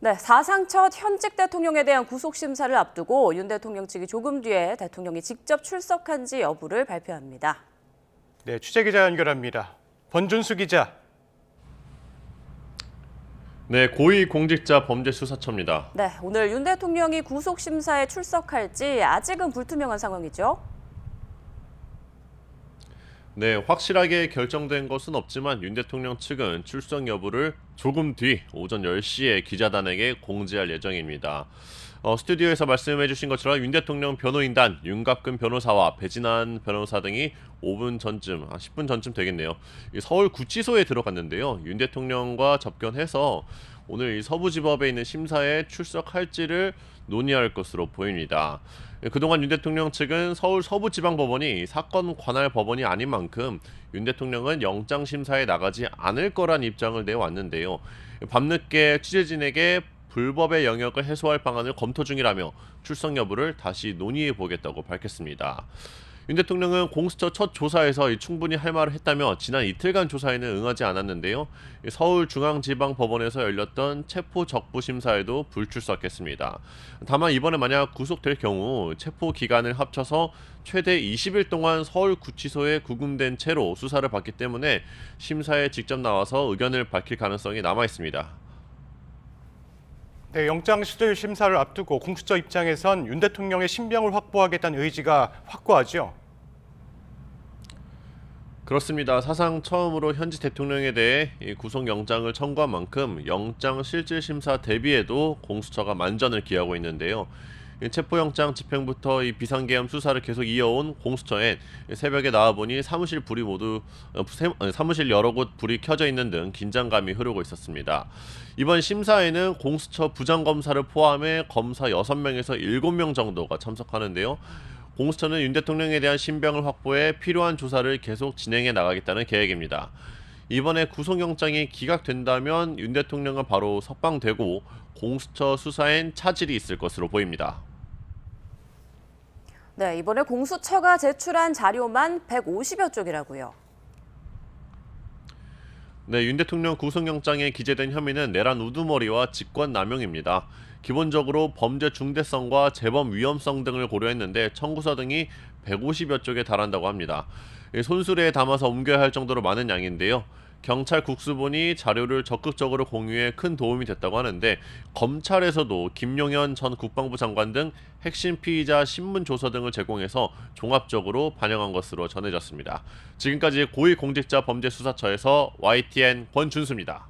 네, 사상 첫 현직 대통령에 대한 구속심사를 앞두고 윤 대통령 측이 조금 뒤에 대통령이 직접 출석한지 여부를 발표합니다. 네, 취재기자 연결합니다. 권준수 기자. 네, 고위공직자범죄수사처입니다. 네, 오늘 윤 대통령이 구속심사에 출석할지 아직은 불투명한 상황이죠. 네, 확실하게 결정된 것은 없지만 윤 대통령 측은 출석 여부를 조금 뒤 오전 10시에 기자단에게 공지할 예정입니다. 스튜디오에서 말씀해 주신 것처럼 윤 대통령 변호인단 윤갑근 변호사와 배진환 변호사 등이 5분 전쯤, 10분 전쯤 되겠네요. 서울 구치소에 들어갔는데요. 윤 대통령과 접견해서 오늘 이 서부지법에 있는 심사에 출석할지를 논의할 것으로 보입니다. 그동안 윤 대통령 측은 서울 서부지방법원이 사건 관할 법원이 아닌 만큼 윤 대통령은 영장심사에 나가지 않을 거란 입장을 내왔는데요. 밤늦게 취재진에게 불법의 영역을 해소할 방안을 검토 중이라며 출석 여부를 다시 논의해 보겠다고 밝혔습니다. 윤 대통령은 공수처 첫 조사에서 충분히 할 말을 했다며 지난 이틀간 조사에는 응하지 않았는데요. 서울중앙지방법원에서 열렸던 체포적부심사에도 불출석했습니다. 다만 이번에 만약 구속될 경우 체포 기간을 합쳐서 최대 20일 동안 서울구치소에 구금된 채로 수사를 받기 때문에 심사에 직접 나와서 의견을 밝힐 가능성이 남아 있습니다. 네, 영장실질 심사를 앞두고 공수처 입장에선 윤 대통령의 신병을 확보하겠다는 의지가 확고하죠. 그렇습니다. 사상 처음으로 현직 대통령에 대해 구속영장을 청구한 만큼 영장실질심사 대비에도 공수처가 만전을 기하고 있는데요. 체포영장 집행부터 이 비상계엄 수사를 계속 이어온 공수처엔 새벽에 나와보니 사무실 여러 곳 불이 켜져 있는 등 긴장감이 흐르고 있었습니다. 이번 심사에는 공수처 부장검사를 포함해 검사 6명에서 7명 정도가 참석하는데요. 공수처는 윤 대통령에 대한 신병을 확보해 필요한 조사를 계속 진행해 나가겠다는 계획입니다. 이번에 구속영장이 기각된다면 윤 대통령은 바로 석방되고 공수처 수사엔 차질이 있을 것으로 보입니다. 네, 이번에 공수처가 제출한 자료만 150여 쪽이라고요. 네, 윤 대통령 구속영장에 기재된 혐의는 내란 우두머리와 직권남용입니다. 기본적으로 범죄 중대성과 재범 위험성 등을 고려했는데 청구서 등이 150여 쪽에 달한다고 합니다. 손수레에 담아서 옮겨야 할 정도로 많은 양인데요. 경찰 국수본이 자료를 적극적으로 공유해 큰 도움이 됐다고 하는데 검찰에서도 김용현 전 국방부 장관 등 핵심 피의자 신문 조서 등을 제공해서 종합적으로 반영한 것으로 전해졌습니다. 지금까지 고위공직자범죄수사처에서 YTN 권준수입니다.